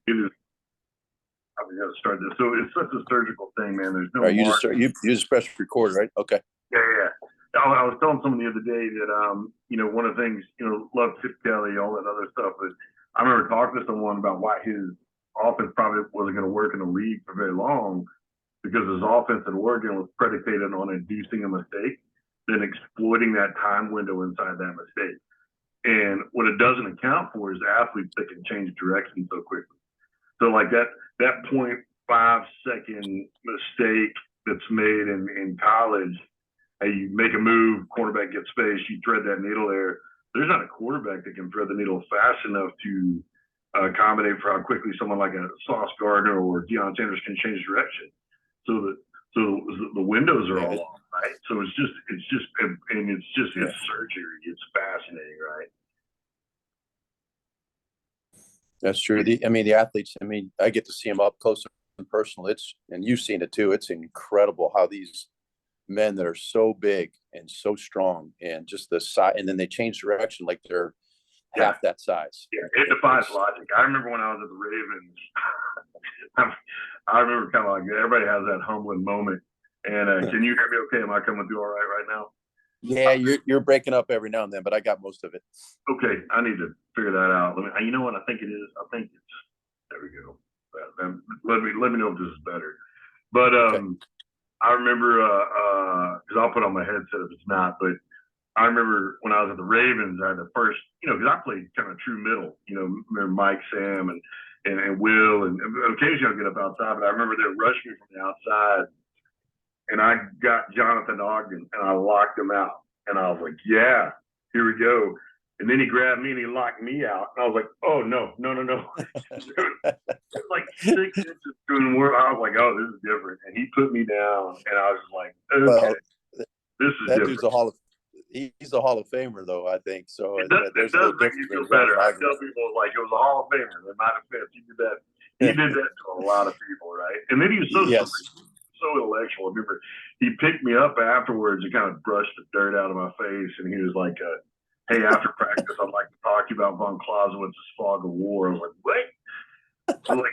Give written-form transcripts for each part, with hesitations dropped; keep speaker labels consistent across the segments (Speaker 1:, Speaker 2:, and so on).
Speaker 1: it is. I'm going to start this. So it's such a surgical thing, man. There's no.
Speaker 2: All right, you just press record, right? Okay.
Speaker 1: Yeah. I was telling someone the other day that one of the things, love Chip Kelly, all that other stuff, but I remember talking to someone about why his offense probably wasn't going to work in the league for very long, because his offense at Oregon was predicated on inducing a mistake, then exploiting that time window inside that mistake. And what it doesn't account for is athletes that can change direction so quickly. So like that 0.5-second mistake that's made in college, you make a move, quarterback gets space, you thread that needle there. There's not a quarterback that can thread the needle fast enough to accommodate for how quickly someone like a Sauce Gardner or Deion Sanders can change direction. So the windows are all off, right? So it's surgery. It's fascinating, right?
Speaker 2: That's true. The athletes, I get to see them up close and personal. And you've seen it too. It's incredible how these men that are so big and so strong and just the size, and then they change direction like they're half that size.
Speaker 1: Yeah, it defies logic. I remember when I was at the Ravens, I remember kind of like everybody has that humbling moment. And can you hear me okay? Am I coming through all right now?
Speaker 2: Yeah, you're breaking up every now and then, but I got most of it.
Speaker 1: Okay, I need to figure that out. You know what I think it is? I think it's, there we go. Let me know if this is better. But okay. I remember, because I'll put on my headset if it's not, but I remember when I was at the Ravens, I had the first, because I played kind of true middle, remember Mike, Sam, and Will, and occasionally I'll get up outside, but I remember they rushed me from the outside, and I got Jonathan Ogden, and I locked him out, and I was like, yeah, here we go. And then he grabbed me and he locked me out. And I was like, oh, no. It's like 6 inches through the world. I was like, oh, this is different. And he put me down. And I was like, okay, this is
Speaker 2: that
Speaker 1: different.
Speaker 2: He's a Hall of Famer, though, I think. So
Speaker 1: it does make you feel better. I tell people, like, it was a Hall of Famer. In my defense, he did that. He did that to a lot of people, right? And then he was so intellectual. I remember he picked me up afterwards and kind of brushed the dirt out of my face. And he was like, hey, after practice, I'd like to talk to you about von Clausewitz's Fog of War. I was like, wait. I was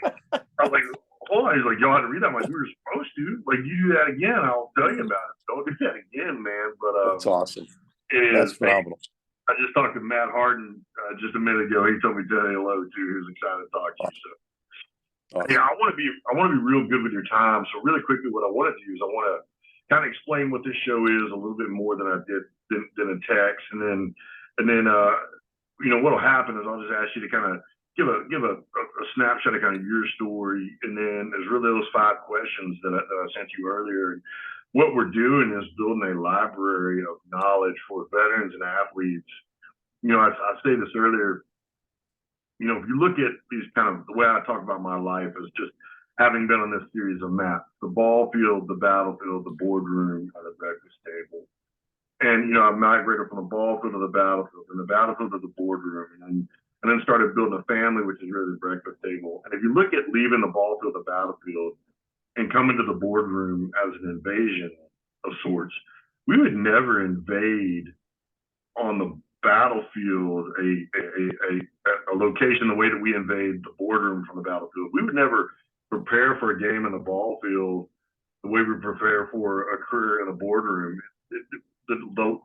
Speaker 1: like, hold on. He's like, y'all had to read that. I'm like, we were supposed to. Like, you do that again, I'll tell you about it. Don't do that again, man. But
Speaker 2: that's awesome. That's phenomenal.
Speaker 1: I just talked to Matt Harden just a minute ago. He told me to tell you hello too. He was excited to talk to you. So, yeah, I want to be real good with your time. So, really quickly, what I want to do is I want to kind of explain what this show is a little bit more than I did than a text, and then what'll happen is I'll just ask you to kind of give a snapshot of kind of your story, and then there's really those 5 questions that I sent you earlier. And what we're doing is building a library of knowledge for veterans and athletes. I say this earlier. If you look at these kind of the way I talk about my life is just having been on this series of maps: the BallField, the BattleField, the Boardroom, and the breakfast table. And, I migrated from the BallField to the BattleField, and the BattleField to the Boardroom, and then started building a family, which is really the breakfast table. And if you look at leaving the BallField, the BattleField, and coming to the Boardroom as an invasion of sorts, we would never invade on the battlefield a location the way that we invade the Boardroom from the battlefield. We would never prepare for a game in the BallField the way we prepare for a career in the Boardroom.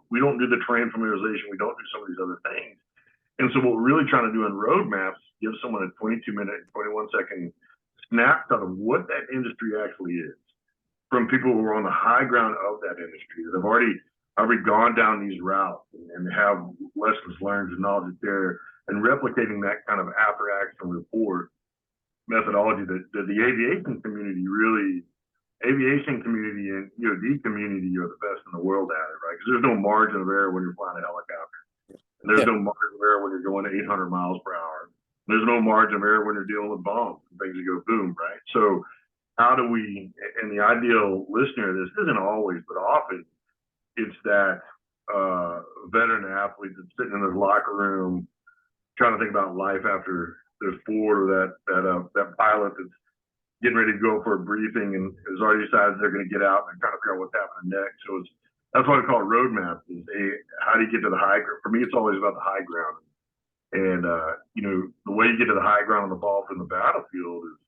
Speaker 1: We don't do the terrain familiarization. We don't do some of these other things. And so what we're really trying to do in roadmaps is give someone a 22-minute, 21-second snapshot of what that industry actually is from people who are on the high ground of that industry that have already gone down these routes and have lessons learned and knowledge there, and replicating that kind of after-action report methodology that the aviation community and DoD community are the best in the world at it, right? Because there's no margin of error when you're flying a helicopter. And there's no margin of error when you're going 800 miles per hour. There's no margin of error when you're dealing with bombs and things that go boom, right? So how do we, and the ideal listener of this isn't always, but often, it's that veteran athlete that's sitting in his locker room trying to think about life after they're forward, or that pilot that's getting ready to go for a briefing and has already decided they're going to get out and trying to figure out what's happening next. So that's why I call it roadmap. How do you get to the high ground? For me, it's always about the high ground. And, you know, the way you get to the high ground on the ball from the battlefield is,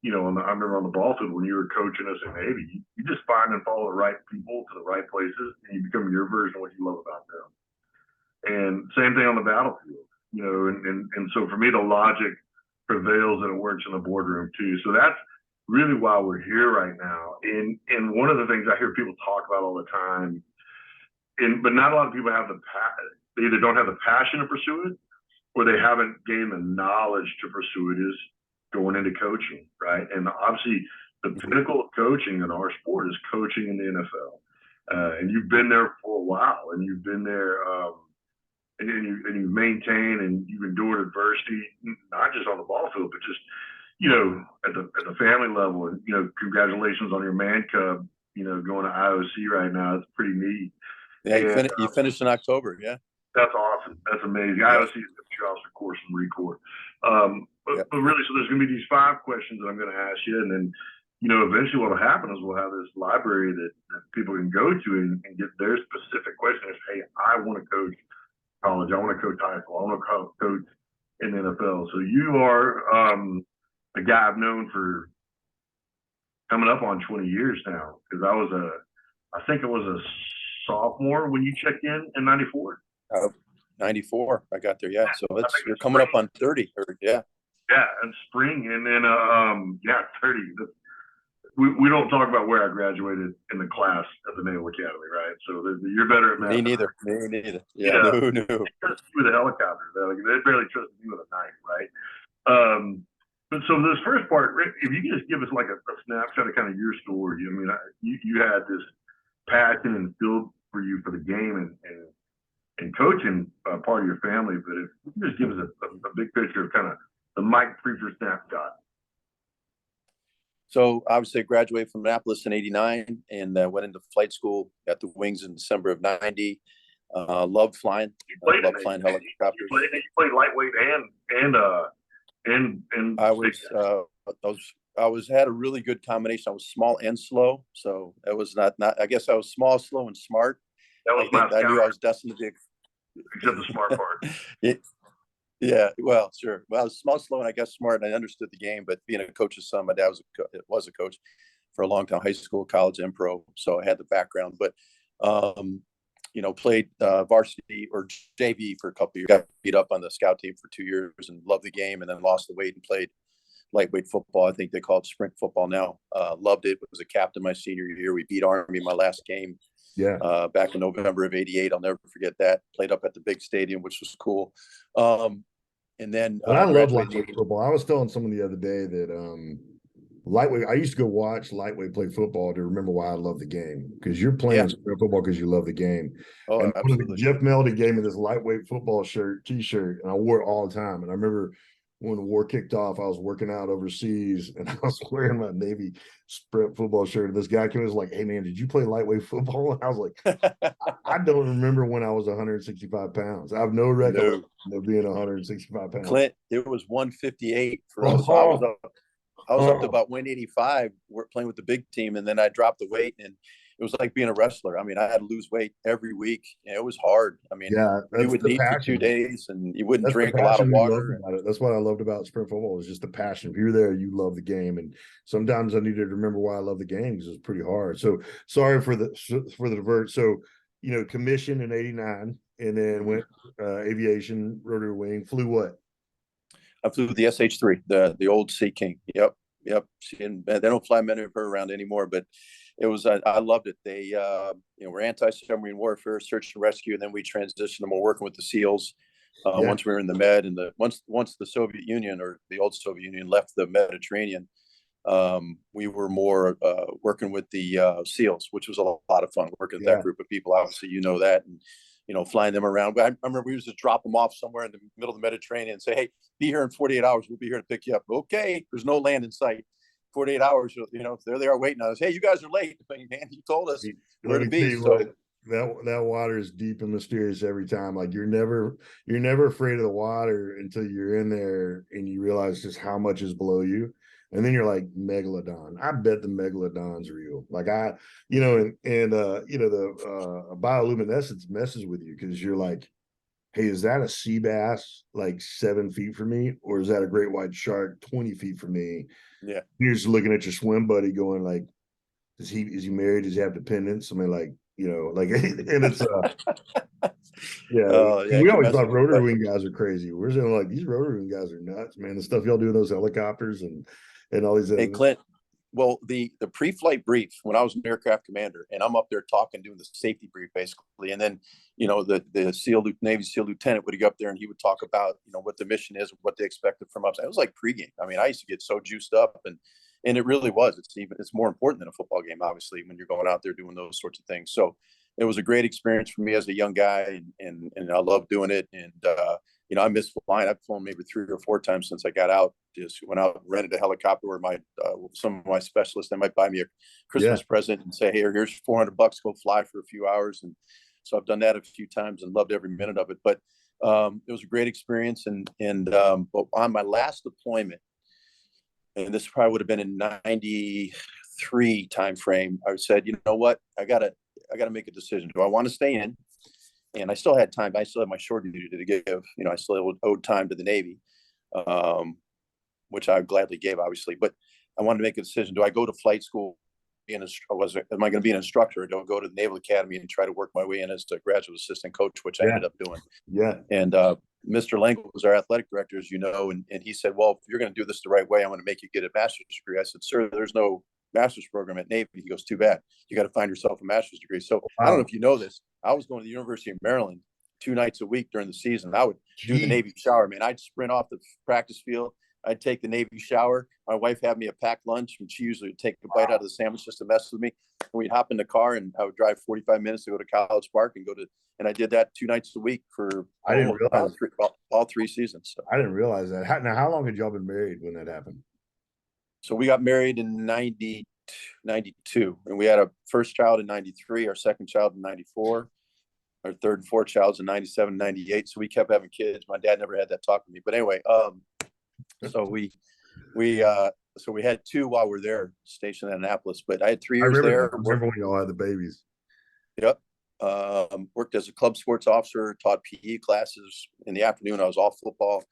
Speaker 1: you know, I remember on the BallField when you were coaching us in Navy, you just find and follow the right people to the right places, and you become your version of what you love about them. And same thing on the battlefield, you know, and so for me, the logic prevails and it works in the boardroom too. So that's really why we're here right now. And one of the things I hear people talk about all the time, but not a lot of people have they either don't have the passion to pursue it or they haven't gained the knowledge to pursue it, is going into coaching, right? And obviously the pinnacle of coaching in our sport is coaching in the NFL. And you've been there for a while, and you've been there, and you maintain and you've endured adversity, not just on the ball field, but just, you know, at the family level. And, you know, congratulations on your man cub, you know, going to IOC right now. It's pretty neat.
Speaker 2: Yeah, you finished in October, yeah.
Speaker 1: That's awesome. That's amazing. Yeah. IOC is the officer course and record. But really, so there's going to be these 5 questions that I'm going to ask you, and then, you know, eventually what will happen is we'll have this library that people can go to and get their specific questions. Hey, I want to coach college. I want to coach high school. I want to coach in the NFL. So you are a guy I've known for coming up on 20 years now, because I think I was a sophomore when you checked in '94.
Speaker 2: 94, I got there. Yeah, so you're coming up on 30. Yeah,
Speaker 1: and spring, and then 30. We don't talk about where I graduated in the class at the Naval Academy, right? So you're better at math.
Speaker 2: Me neither. Yeah, no.
Speaker 1: They trust you with a helicopter. They barely trust you with a knife, right? But so this first part, Rick, if you can just give us like a snapshot of kind of your story. I mean, you had this passion and feel for the game and coaching part of your family, but if you can just give us a big picture of kind of the Mike Priefer snapshot.
Speaker 2: So obviously I graduated from Annapolis in '89 and went into flight school, got the wings in December of '90. Loved flying. Loved flying helicopters.
Speaker 1: You played lightweight and
Speaker 2: I had a really good combination. I was small and slow, so it was not. I guess I was small, slow, and smart. I knew I was destined to be.
Speaker 1: Except the smart part.
Speaker 2: Yeah, well, sure. Well, I was small, slow, and I guess smart, and I understood the game. But being a coach's son, my dad was a coach for a long time, high school, college, and pro. So I had the background. But you know, played varsity or JV for a couple of years. Got beat up on the scout team for 2 years and loved the game, and then lost the weight and played lightweight football. I think they call it sprint football now. Loved it. Was a captain my senior year. We beat Army my last game.
Speaker 3: Yeah.
Speaker 2: Back in November of '88. I'll never forget that. Played up at the big stadium, which was cool. And then
Speaker 3: I love lightweight football. I was telling someone the other day that lightweight, I used to go watch lightweight play football to remember why I love the game, because you're playing football because you love the game.
Speaker 2: Oh,
Speaker 3: and
Speaker 2: absolutely.
Speaker 3: Jeff Melody gave me this lightweight football t-shirt, and I wore it all the time. And I remember when the war kicked off, I was working out overseas and I was wearing my Navy sprint football shirt. And this guy came and was like, "Hey man, did you play lightweight football?" And I was like, I don't remember when I was 165 pounds. I have no recollection of being 165 pounds.
Speaker 2: Clint, it was 158 for us. I was up to about 185 playing with the big team, and then I dropped the weight, and it was like being a wrestler. I mean, I had to lose weight every week, and it was hard. I mean, you would eat for 2 days, and you wouldn't drink a lot of water.
Speaker 3: That's what I loved about sprint football, was just the passion. If you're there, you love the game. And sometimes I needed to remember why I love the game, because it was pretty hard. So sorry for the divert. So, you know, commissioned in '89, and then went aviation, rotary wing. Flew what?
Speaker 2: I flew the SH-3, the old Sea King. Yep. And they don't fly men around anymore, but it was, I loved it. They, you know, we're anti-submarine warfare, search and rescue, and then we transitioned and we're working with the SEALs. Once we were in the Med, and once the Soviet Union, or the old Soviet Union, left the Mediterranean, we were more working with the SEALs, which was a lot of fun working with that group of people. Obviously, you know that, and you know, flying them around. I remember we used to drop them off somewhere in the middle of the Mediterranean and say, "Hey, be here in 48 hours. We'll be here to pick you up." Okay, there's no land in sight. 48 hours, you know, there they are waiting on us. "Hey, you guys are late." Man, you told us where to be. So
Speaker 3: that water is deep and mysterious every time. Like you're never afraid of the water until you're in there and you realize just how much is below you. And then you're like, megalodon. I bet the megalodon's real. Like you know, and you know, the bioluminescence messes with you, because you're like, hey, is that a sea bass like 7 feet from me, or is that a great white shark 20 feet from me?
Speaker 2: Yeah.
Speaker 3: You're just looking at your swim buddy, going like, is he married? Does he have dependents? I mean, like, like, and it's yeah.
Speaker 2: Oh yeah,
Speaker 3: We
Speaker 2: it can
Speaker 3: always
Speaker 2: mess
Speaker 3: thought
Speaker 2: with you.
Speaker 3: rotor
Speaker 2: But
Speaker 3: wing guys are crazy. We're saying like these rotor wing guys are nuts, man. The stuff y'all do in those helicopters and all these.
Speaker 2: hey, Clint, well, the pre-flight brief when I was an aircraft commander, and I'm up there talking, doing the safety brief basically, and then the Navy SEAL lieutenant would go up there and he would talk about what the mission is, what they expected from us. It was like pregame. I mean, I used to get so juiced up, and it really was. It's more important than a football game, obviously, when you're going out there doing those sorts of things. So it was a great experience for me as a young guy, and I love doing it. And I miss flying. I've flown maybe 3 or 4 times since I got out. Just went out, rented a helicopter where some of my specialists, they might buy me a Christmas present and say, hey, here's $400, go fly for a few hours. And so I've done that a few times and loved every minute of it. But it was a great experience. But on my last deployment, and this probably would have been in 93 timeframe, I said, you know what, I gotta make a decision. Do I want to stay in? And I still had time. I still had my shore duty to give. I still owed time to the Navy, which I gladly gave, obviously. But I wanted to make a decision. Do I go to flight school? Am I going to be an instructor, or do I go to the Naval Academy and try to work my way in as a graduate assistant coach, which I ended up doing?
Speaker 3: Yeah.
Speaker 2: And Mr. Langle was our athletic director, as you know, and he said, well, if you're going to do this the right way, I'm going to make you get a master's degree. I said, sir, there's no master's program at Navy. He goes, too bad. You got to find yourself a master's degree. So I don't know if you know this. I was going to the University of Maryland 2 nights a week during the season. I would do the Navy shower, man. I'd sprint off the practice field. I'd take the Navy shower. My wife had me a packed lunch, and she usually would take a bite out of the sandwich just to mess with me. And we'd hop in the car, and I would drive 45 minutes to go to College Park and I did that 2 nights a week for
Speaker 3: I didn't realize
Speaker 2: all 3 seasons. So.
Speaker 3: I didn't realize that. How long had y'all been married when that happened?
Speaker 2: So we got married in 92, and we had a first child in 93, our second child in 94. Our third and fourth child's in 97, 98. So we kept having kids. My dad never had that talk with me. But anyway, so we had 2 while we're there stationed in Annapolis, but I had 3 years there.
Speaker 3: I remember when y'all had the babies.
Speaker 2: Yep. Worked as a club sports officer, taught PE classes. In the afternoon, I was all football.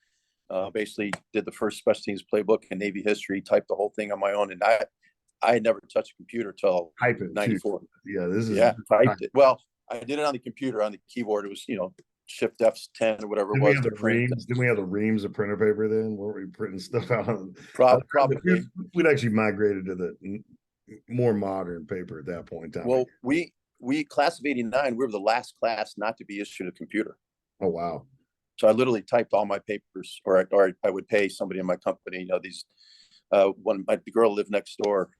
Speaker 2: Basically did the first special teams playbook in Navy history, typed the whole thing on my own. And I had never touched a computer till 94.
Speaker 3: Yeah,
Speaker 2: typed it. Well, I did it on the computer, on the keyboard. It was, Shift F10 or whatever it was.
Speaker 3: Didn't we have the reams of printer paper then? Were we printing stuff out on?
Speaker 2: Probably.
Speaker 3: We'd actually migrated to the more modern paper at that point in time.
Speaker 2: Well, we class of 89, we were the last class not to be issued a computer.
Speaker 3: Oh, wow.
Speaker 2: So I literally typed all my papers, or I would pay somebody in my company, the girl lived next door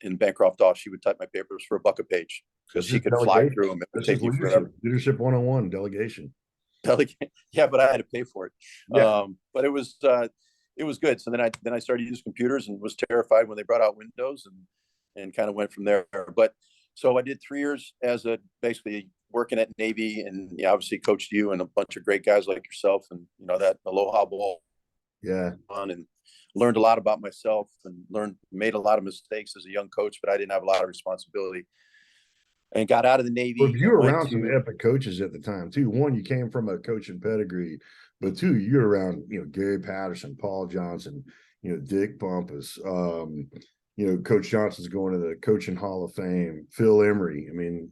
Speaker 2: in Bancroft Off, she would type my papers for $1 a page because she could fly through them. It would take you forever.
Speaker 3: Leadership 101, delegation.
Speaker 2: Yeah, but I had to pay for it.
Speaker 3: Yeah.
Speaker 2: But it was good. So then I started using computers and was terrified when they brought out Windows and kind of went from there. But so I did 3 years as basically working at Navy, and obviously coached you and a bunch of great guys like yourself, and that Aloha Bowl.
Speaker 3: Yeah.
Speaker 2: And learned a lot about myself and made a lot of mistakes as a young coach, but I didn't have a lot of responsibility. And got out of the Navy.
Speaker 3: Well, you were around some epic coaches at the time too. One, you came from a coaching pedigree, but 2, you're around, Gary Patterson, Paul Johnson, Dick Bumpus. Coach Johnson's going to the Coaching Hall of Fame. Phil Emery. I mean,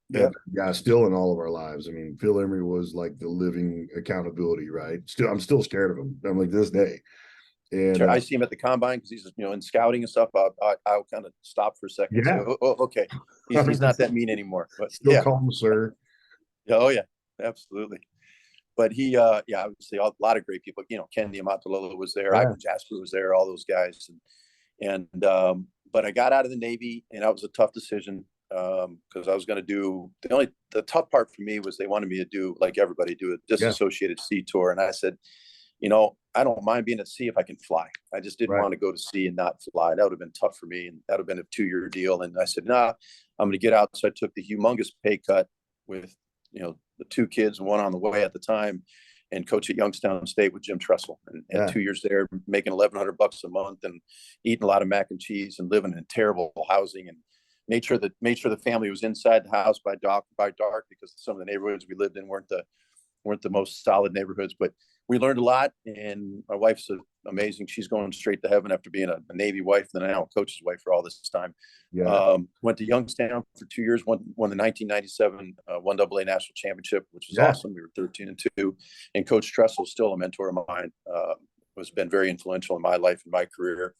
Speaker 3: that guy still in all of our lives. I mean, Phil Emery was like the living accountability, right? I'm still scared of him. I'm like this day. And
Speaker 2: I see him at the combine because he's in scouting and stuff. I'll kind of stop for a second.
Speaker 3: Yeah.
Speaker 2: So, okay, he's not that mean anymore. But
Speaker 3: still call him sir.
Speaker 2: Oh yeah, absolutely. But he, obviously a lot of great people. Ken Diamantololo was there. Ivan Jasper was there. All those guys. But I got out of the Navy, and that was a tough decision because I was going to do the tough part for me was they wanted me to do, like everybody, do a disassociated sea tour, and I said, I don't mind being at sea if I can fly. I just didn't want to go to sea and not fly. That would have been tough for me, and that would have been a 2-year deal. And I said, nah, I'm going to get out. So I took the humongous pay cut with, the 2 kids and 1 on the way at the time, and coach at Youngstown State with Jim Tressel. And 2 years there, making $1,100 a month and eating a lot of mac and cheese and living in terrible housing. And made sure the family was inside the house by dark, because some of the neighborhoods we lived in weren't the most solid neighborhoods, but we learned a lot. And my wife's amazing. She's going straight to heaven after being a Navy wife, and then now a coach's wife for all this time.
Speaker 3: Yeah.
Speaker 2: Went to Youngstown for 2 years, won the 1997 1AA national championship, which was awesome. We were 13-2, and Coach Tressel's still a mentor of mine. Has been very influential in my life and my career.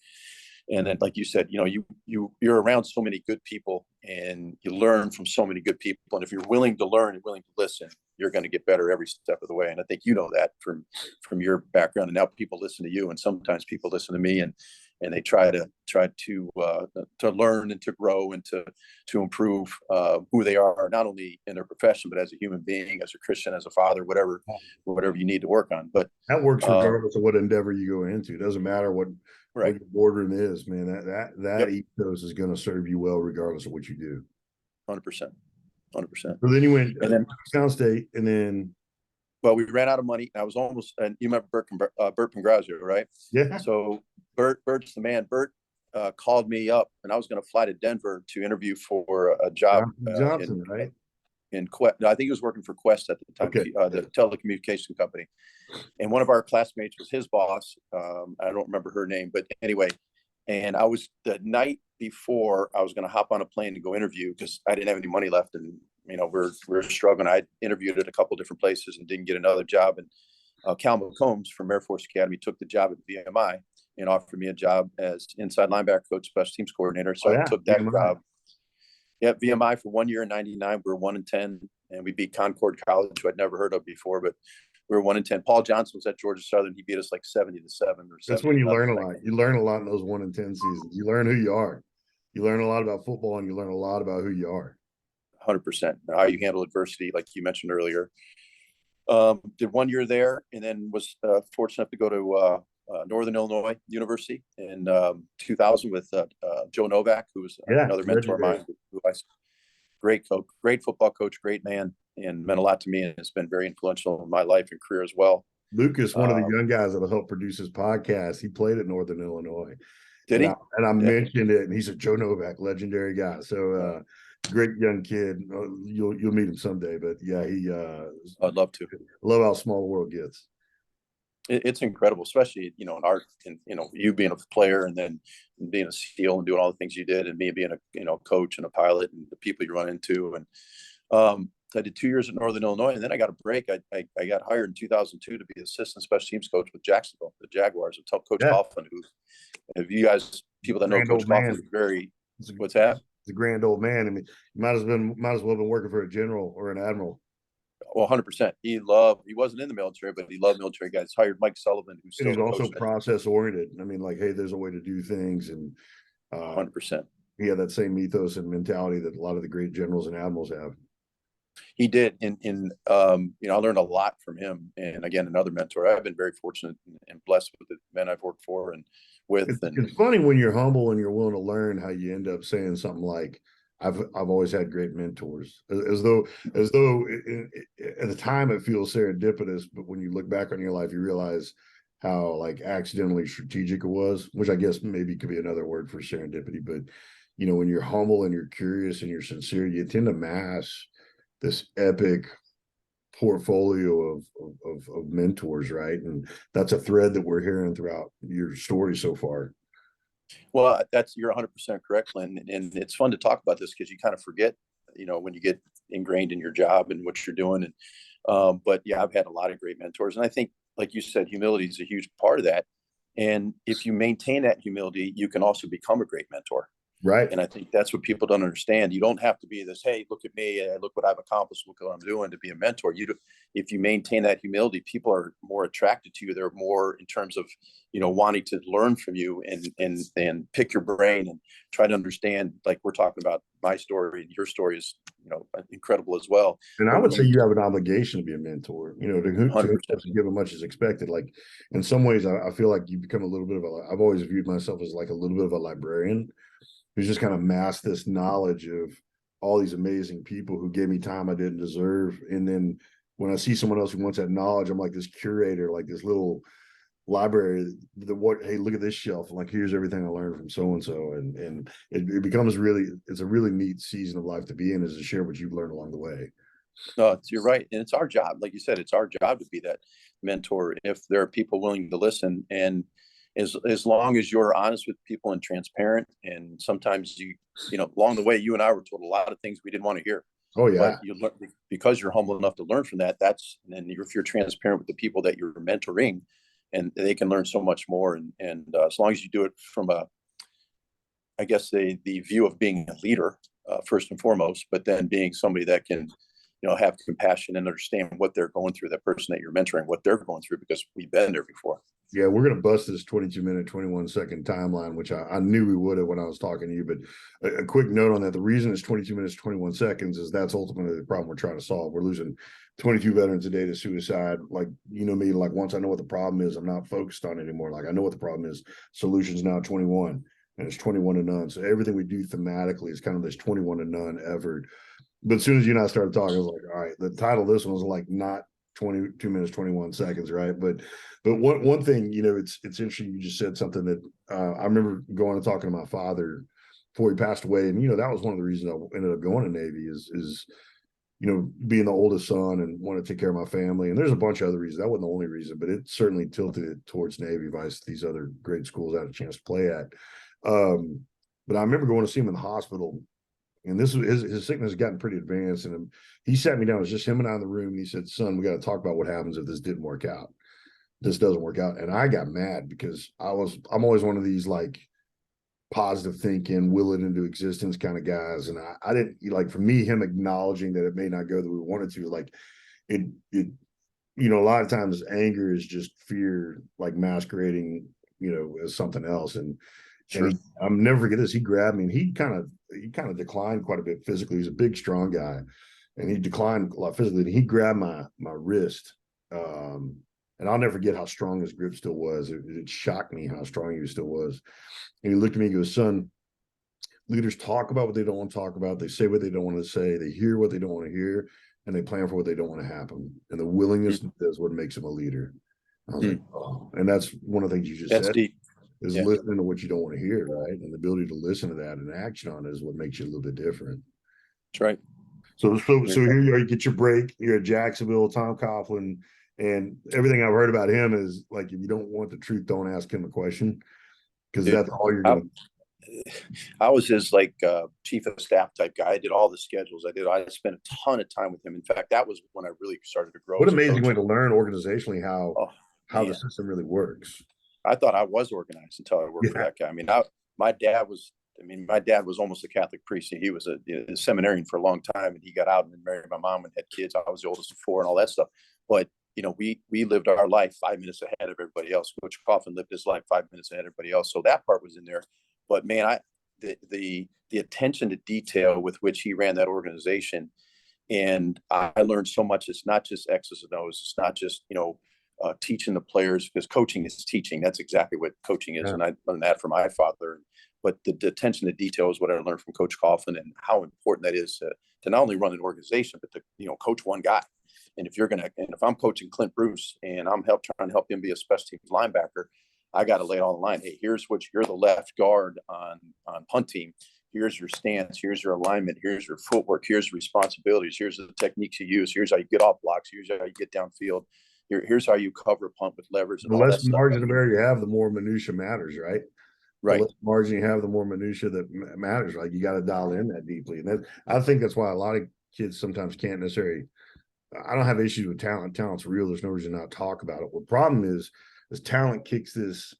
Speaker 2: And then, like you said, you're around so many good people, and you learn from so many good people. And if you're willing to learn and willing to listen, you're going to get better every step of the way. And I think you know that from your background. And now people listen to you, and sometimes people listen to me, and they try to learn and to grow and to improve who they are, not only in their profession, but as a human being, as a Christian, as a father, whatever you need to work on. But
Speaker 3: that works regardless of what endeavor you go into. It doesn't matter what your boardroom is, man. That ethos is going to serve you well regardless of what you do.
Speaker 2: 100%.
Speaker 3: So then you went
Speaker 2: and then
Speaker 3: Youngstown State, and then.
Speaker 2: Well, we ran out of money. I was almost, and you remember Bert Pangrazio, right?
Speaker 3: Yeah.
Speaker 2: So Bert's the man. Bert called me up, and I was going to fly to Denver to interview for a job.
Speaker 3: Johnson, right?
Speaker 2: In Quest. I think he was working for Quest at the time, the telecommunication company. And one of our classmates was his boss. I don't remember her name, but anyway. And I was, the night before, I was going to hop on a plane to go interview because I didn't have any money left, and we're struggling. I interviewed at a couple of different places and didn't get another job. And Cal McCombs from Air Force Academy took the job at VMI and offered me a job as inside linebacker coach, special teams coordinator. So I took that job. Yeah, VMI for 1 year in '99. We were 1-10, and we beat Concord College, who I'd never heard of before, but we were 1-10. Paul Johnson was at Georgia Southern. He beat us like 70-7 or 7.
Speaker 3: That's when you learn a lot. You learn a lot in those 1-10 seasons. You learn who you are. You learn a lot about football, and you learn a lot about who you are.
Speaker 2: 100%. How you handle adversity, like you mentioned earlier. Did 1 year there, and then was fortunate enough to go to Northern Illinois University in 2000 with Joe Novak, who was another mentor of mine. Great coach, great football coach, great man, and meant a lot to me, and has been very influential in my life and career as well.
Speaker 3: Lucas, one of the young guys that'll help produce his podcast, he played at Northern Illinois.
Speaker 2: Did he?
Speaker 3: I mentioned it, and he said Joe Novak, legendary guy. So great young kid. You'll meet him someday. But yeah,
Speaker 2: I'd love to.
Speaker 3: Love how small the world gets.
Speaker 2: It's incredible, especially in art, and you being a player and then being a SEAL and doing all the things you did, and me being a coach and a pilot and the people you run into. And I did 2 years at Northern Illinois, and then I got a break. I got hired in 2002 to be assistant special teams coach with Jacksonville, the Jaguars. I tell Coach Coughlin, who, if you guys, people that know Coach Coughlin, is very, what's that?
Speaker 3: He's a grand old man. I mean, you might as well have been working for a general or an admiral.
Speaker 2: Well, 100%. He wasn't in the military, but he loved military guys. Hired Mike Sullivan, who's still
Speaker 3: he's also process oriented. I mean, like, hey, there's a way to do things, and
Speaker 2: 100%.
Speaker 3: He had that same ethos and mentality that a lot of the great generals and admirals have.
Speaker 2: He did, and I learned a lot from him. And again, another mentor. I've been very fortunate and blessed with the men I've worked for and with.
Speaker 3: It's funny when you're humble and you're willing to learn, how you end up saying something like, I've always had great mentors, as though at the time it feels serendipitous, but when you look back on your life, you realize how like accidentally strategic it was, which I guess maybe could be another word for serendipity. But when you're humble and you're curious and you're sincere, you tend to mass this epic portfolio of mentors, right? And that's a thread that we're hearing throughout your story so far.
Speaker 2: Well, you're 100% correct, Lynn. And it's fun to talk about this because you kind of forget, when you get ingrained in your job and what you're doing. And but yeah, I've had a lot of great mentors, and I think, like you said, humility is a huge part of that. And if you maintain that humility, you can also become a great mentor.
Speaker 3: Right.
Speaker 2: And I think that's what people don't understand. You don't have to be this, hey, look at me, look what I've accomplished, look what I'm doing, to be a mentor. If you maintain that humility, people are more attracted to you. They're more in terms of, wanting to learn from you and pick your brain and try to understand. Like we're talking about my story, and your story is, incredible as well.
Speaker 3: And I would say you have an obligation to be a mentor, to give as much as expected. Like in some ways, I feel like you become a little bit of I've always viewed myself as like a little bit of a librarian who's just kind of massed this knowledge of all these amazing people who gave me time I didn't deserve. And then when I see someone else who wants that knowledge, I'm like this curator, like this little library, hey, look at this shelf, like here's everything I learned from so and so, and it becomes it's a really neat season of life to be in, is to share what you've learned along the way.
Speaker 2: No, you're right, and it's our job, like you said, it's our job to be that mentor if there are people willing to listen. And as long as you're honest with people and transparent, and sometimes you know, along the way, you and I were told a lot of things we didn't want to hear.
Speaker 3: Oh yeah.
Speaker 2: But you learn, because you're humble enough to learn from that. And then if you're transparent with the people that you're mentoring, and they can learn so much more. And as long as you do it from I guess the view of being a leader, first and foremost, but then being somebody that can, have compassion and understand what they're going through, that person that you're mentoring, what they're going through, because we've been there before.
Speaker 3: Yeah, we're going to bust this 22-minute, 21-second timeline, which I knew we would have when I was talking to you. But a quick note on that. The reason it's 22 minutes, 21 seconds is that's ultimately the problem we're trying to solve. We're losing 22 veterans a day to suicide. Like, me, like once I know what the problem is, I'm not focused on it anymore. Like I know what the problem is. Solution's now 21, and it's 21 to none. So everything we do thematically is kind of this 21 to none effort. But as soon as you and I started talking, I was like, all right, the title of this one was like not 22 minutes, 21 seconds, right? But one thing, it's interesting. You just said something that I remember going and talking to my father before he passed away, and that was one of the reasons I ended up going to Navy is being the oldest son and want to take care of my family. And there's a bunch of other reasons. That wasn't the only reason, but it certainly tilted it towards Navy vice these other great schools I had a chance to play at. But I remember going to see him in the hospital. And this was his sickness had gotten pretty advanced, and he sat me down. It was just him and I in the room, and he said, "Son, we got to talk about what happens if this didn't work out. This doesn't work out." And I got mad because I'm always one of these like positive thinking, will it into existence kind of guys, and I didn't like. For me, him acknowledging that it may not go that we wanted to, like it a lot of times anger is just fear, like masquerading, as something else. And sure. I'll never forget this. He grabbed me, and he kind of declined quite a bit physically. He's a big, strong guy, and he declined a lot physically. And he grabbed my wrist, and I'll never forget how strong his grip still was. It shocked me how strong he still was. And he looked at me and goes, "Son, leaders talk about what they don't want to talk about. They say what they don't want to say. They hear what they don't want to hear, and they plan for what they don't want to happen. And the willingness is what makes them a leader." I was like, "Oh," and that's one of the things you just said. Deep. Is listening to what you don't want to hear, right? And the ability to listen to that and action on it is what makes you a little bit different.
Speaker 2: That's right.
Speaker 3: So here you are, you get your break, you're at Jacksonville, Tom Coughlin, and everything I've heard about him is like, if you don't want the truth, don't ask him a question, because that's all you're going to.
Speaker 2: I was his chief of staff type guy. I did all the schedules. I spent a ton of time with him. In fact, that was when I really started to grow.
Speaker 3: What an amazing way to learn organizationally how the system really works.
Speaker 2: I thought I was organized until I worked for that guy. I mean, my dad was almost a Catholic priest. He was a seminarian for a long time, and he got out and married my mom and had kids. I was the oldest of four and all that stuff. But we lived our life 5 minutes ahead of everybody else. Coach Coughlin lived his life 5 minutes ahead of everybody else. So that part was in there. But man, the attention to detail with which he ran that organization, and I learned so much. It's not just X's and O's. It's not just teaching the players, because coaching is teaching. That's exactly what coaching is. Yeah. And I learned that from my father. But the attention to detail is what I learned from Coach Coughlin, and how important that is to not only run an organization, but to coach one guy. And if I'm coaching Clint Bruce and I'm trying to help him be a special teams linebacker, I got to lay it on the line. Hey, you're the left guard on punt team. Here's your stance. Here's your alignment. Here's your footwork. Here's responsibilities. Here's the techniques you use. Here's how you get off blocks. Here's how you get downfield. Here's how you cover a punt with levers. And
Speaker 3: the less margin of error you have, the more minutia matters, right?
Speaker 2: Right.
Speaker 3: The less margin you have, the more minutia that matters. Like, you got to dial in that deeply, and I think that's why a lot of kids sometimes can't necessarily. I don't have issues with talent. Talent's real. There's no reason not to talk about it. What the problem is talent kicks this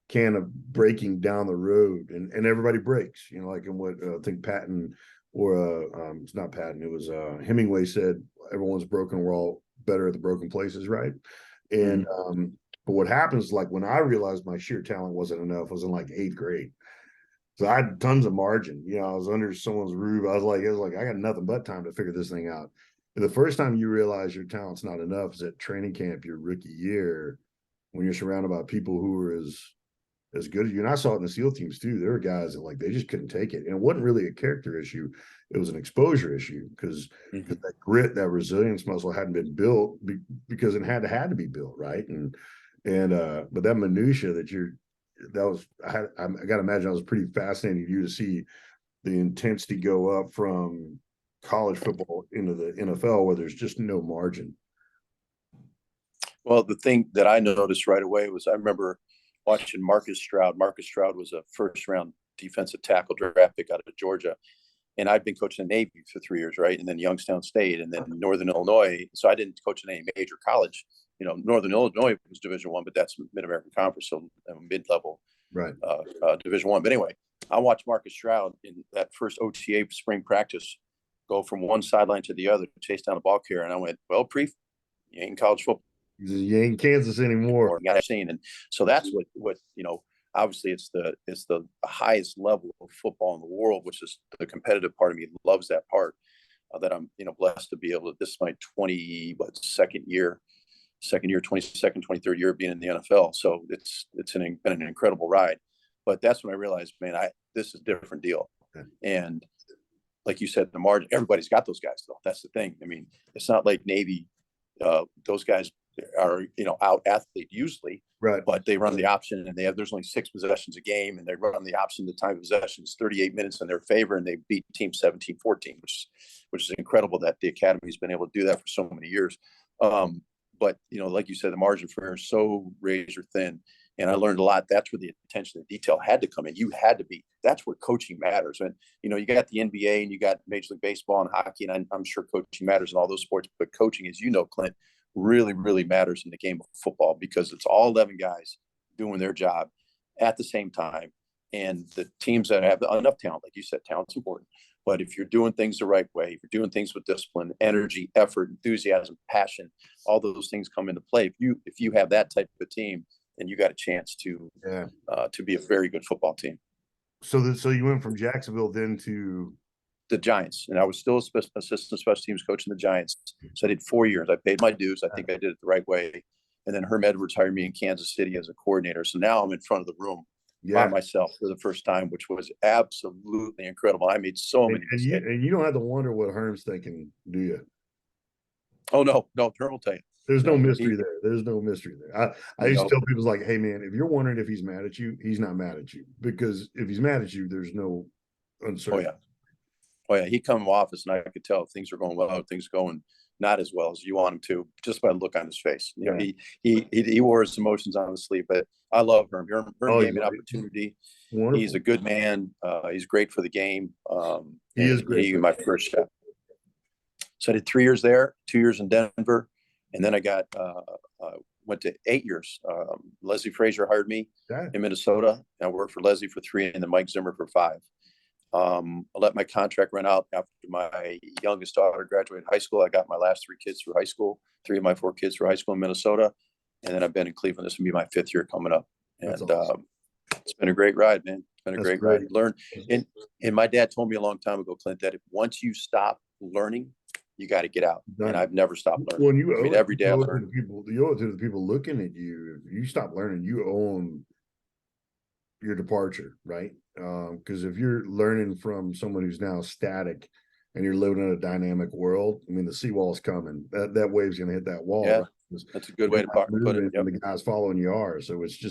Speaker 3: can of breaking down the road, and everybody breaks. Like in what I think Patton it's not Patton. It was Hemingway said, "Everyone's broken. We're all better at the broken places," right? And but what happens, like when I realized my sheer talent wasn't enough, was in like 8th grade. So I had tons of margin. I was under someone's roof. I was like, I got nothing but time to figure this thing out. And the first time you realize your talent's not enough is at training camp your rookie year, when you're surrounded by people who are as good as you. And I saw it in the SEAL teams too. There were guys that they just couldn't take it. And it wasn't really a character issue. It was an exposure issue, because that grit, that resilience muscle hadn't been built because it had to be built, right? And And but that minutia that I got to imagine that was pretty fascinating to you to see the intensity go up from college football into the NFL where there's just no margin.
Speaker 2: Well, the thing that I noticed right away was I remember watching Marcus Stroud. Marcus Stroud was a first-round defensive tackle draft pick out of Georgia. And I'd been coaching the Navy for 3 years, right? And then Youngstown State and then Northern Illinois. So I didn't coach in any major college. You know, Northern Illinois was Division I, but that's Mid-American Conference, so mid-level
Speaker 3: Right.
Speaker 2: Division I. But anyway, I watched Marcus Stroud in that first OTA spring practice go from one sideline to the other to chase down a ball carrier. And I went, well, Priefer, you ain't in college football.
Speaker 3: You ain't Kansas anymore.
Speaker 2: And so that's what you know. Obviously, it's the highest level of football in the world, which is the competitive part of me loves that part. That I'm blessed to be able to. This is my 22nd year, 23rd year of being in the NFL. So it's been an incredible ride. But that's when I realized, man, this is a different deal. Okay. And like you said, the margin, everybody's got those guys though. That's the thing. I mean, it's not like Navy. Those guys are out athlete usually,
Speaker 3: right?
Speaker 2: But they run the option, and there's only 6 possessions a game, and they run the option. The time of possession is 38 minutes in their favor, and they beat team 17-14, which is incredible that the Academy's been able to do that for so many years. But like you said, the margin for error is so razor thin, and I learned a lot. That's where the attention to detail had to come in. You had to be. That's where coaching matters. And you got the NBA, and you got Major League Baseball and hockey, and I'm sure coaching matters in all those sports. But coaching, as you know, Clint, really, really matters in the game of football because it's all 11 guys doing their job at the same time. And the teams that have enough talent, like you said, talent's important. But if you're doing things the right way, if you're doing things with discipline, energy, effort, enthusiasm, passion, all those things come into play. If you have that type of team, then you got a chance to be a very good football team.
Speaker 3: So you went from Jacksonville then to
Speaker 2: the Giants, and I was still assistant special teams coach in the Giants. So I did 4 years. I paid my dues. I think I did it the right way. And then Herm Edwards hired me in Kansas City as a coordinator. So now I'm in front of the room by myself for the first time, which was absolutely incredible. I made so many mistakes.
Speaker 3: And you don't have to wonder what Herm's thinking, do you?
Speaker 2: Oh, no, Herm will tell you.
Speaker 3: There's no mystery there. There's no mystery there. I used to tell people like, hey, man, if you're wondering if he's mad at you, he's not mad at you. Because if he's mad at you, there's no uncertainty.
Speaker 2: Oh, yeah. He'd come to office, and I could tell if things are going well, things going not as well as you want him to, just by the look on his face. He wore his emotions on his sleeve, but I love Herm. Herm gave me an opportunity. Wonderful. He's a good man. He's great for the game.
Speaker 3: He is great.
Speaker 2: He my first shot. So I did 3 years there, 2 years in Denver, and then I got went to 8 years. Leslie Frazier hired me in Minnesota. I worked for Leslie for 3, and then Mike Zimmer for 5. I let my contract run out after my youngest daughter graduated high school. I got my last 3 kids through high school, 3 of my 4 kids through high school in Minnesota. And then I've been in Cleveland. This will be my 5th year coming up. And awesome. It's been a great ride, man. It's been a great ride. Learn. And my dad told me a long time ago, Clint, that once you stop learning, you got to get out. And I've never stopped learning.
Speaker 3: Well,
Speaker 2: every day I learn.
Speaker 3: You owe it to the people looking at you. If you stop learning, you own your departure, right? Because if you're learning from someone who's now static and you're living in a dynamic world, I mean, the seawall's coming. That wave's going to hit that wall.
Speaker 2: Yeah,
Speaker 3: right?
Speaker 2: that's a good way to put it.
Speaker 3: Yep. And the guys following you are. So it's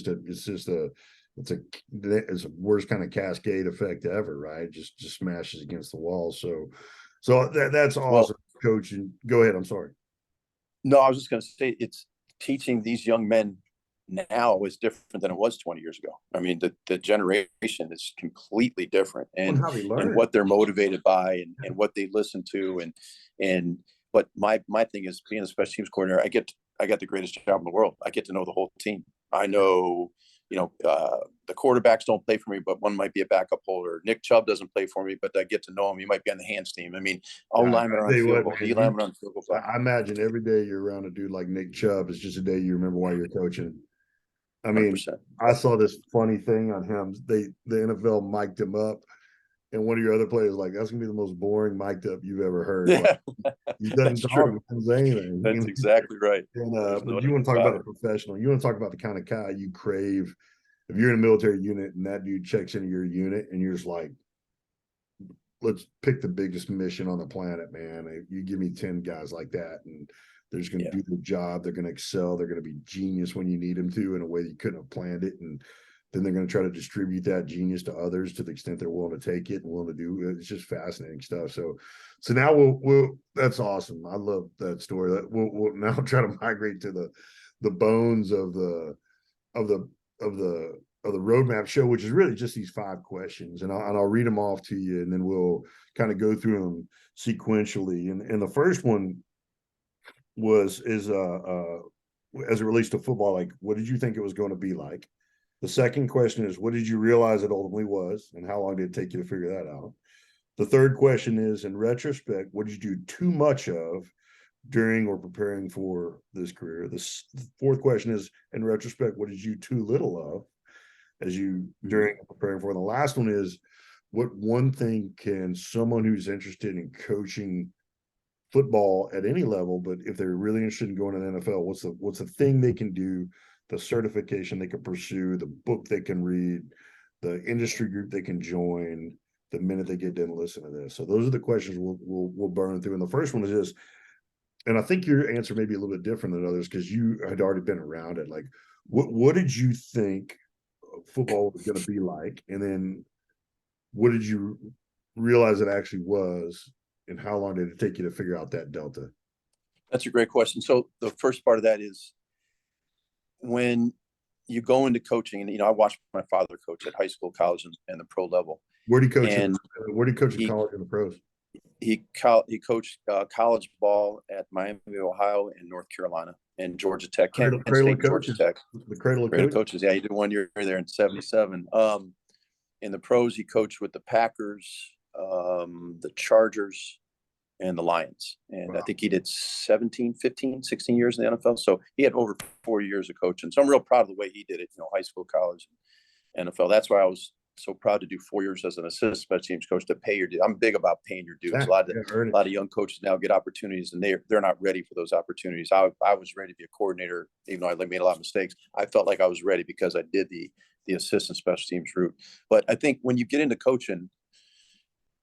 Speaker 3: a worst kind of cascade effect ever, right? Just smashes against the wall. So that's awesome, Coach. And go ahead. I'm sorry.
Speaker 2: No, I was just going to say it's teaching these young men now is different than it was 20 years ago. I mean, the generation is completely different, and what they're motivated by, and what they listen to, but my thing is being a special teams coordinator. I got the greatest job in the world. I get to know the whole team. I know, the quarterbacks don't play for me, but one might be a backup holder. Nick Chubb doesn't play for me, but I get to know him. He might be on the hands team. I mean, linemen on field goal, D linemen on field goal.
Speaker 3: I imagine every day you're around a dude like Nick Chubb is just a day you remember why you're coaching. I mean, 100%. I saw this funny thing on him. The NFL mic'd him up, and one of your other players like, that's gonna be the most boring mic'd up you've ever heard.
Speaker 2: Yeah.
Speaker 3: Like, he doesn't talk, he doesn't say anything.
Speaker 2: That's exactly right.
Speaker 3: And but you want to talk about the professional. You want to talk about the kind of guy you crave. If you're in a military unit and that dude checks into your unit, and you're just like, let's pick the biggest mission on the planet, man. You give me 10 guys like that, and They're just going to do the job. They're going to excel. They're going to be genius when you need them to in a way you couldn't have planned it. And then they're going to try to distribute that genius to others to the extent they're willing to take it and willing to do it. It's just fascinating stuff. So now we'll that's awesome. I love that story. That we'll now try to migrate to the bones of the roadmap show, which is really just these 5 questions, and I'll read them off to you, and then we'll kind of go through them sequentially. And the first one is as it relates to football, like, what did you think it was going to be like? The second question is, what did you realize it ultimately was, and how long did it take you to figure that out? The third question is, in retrospect, what did you do too much of during or preparing for this career? The fourth question is, in retrospect, what did you too little of as you during preparing for? And the last one is, what one thing can someone who's interested in coaching football at any level, but if they're really interested in going to the NFL, what's the thing they can do, the certification they can pursue, the book they can read, the industry group they can join the minute they get done listening to this? So those are the questions we'll burn through. And the first one is this, and I think your answer may be a little bit different than others because you had already been around it. Like, what did you think football was going to be like, and then what did you realize it actually was, and how long did it take you to figure out that delta?
Speaker 2: That's a great question. So the first part of that is, when you go into coaching, and I watched my father coach at high school, college, and the pro level.
Speaker 3: Where did he coach? Where did he coach in college and the pros?
Speaker 2: He coached college ball at Miami, Ohio, and North Carolina, and Georgia Tech, Kent State, Georgia Tech.
Speaker 3: The cradle of
Speaker 2: coaches. Yeah, he did 1 year there in '77. In the pros, he coached with the Packers, the Chargers, and the Lions. And wow. I think he did 15, 16 years in the NFL. So he had over 4 years of coaching. So I'm real proud of the way he did it, high school, college, NFL. That's why I was so proud to do 4 years as an assistant special teams coach, to pay your dues. I'm big about paying your dues. A lot of young coaches now get opportunities, and they're not ready for those opportunities. I was ready to be a coordinator, even though I made a lot of mistakes. I felt like I was ready because I did the assistant special teams route. But I think when you get into coaching,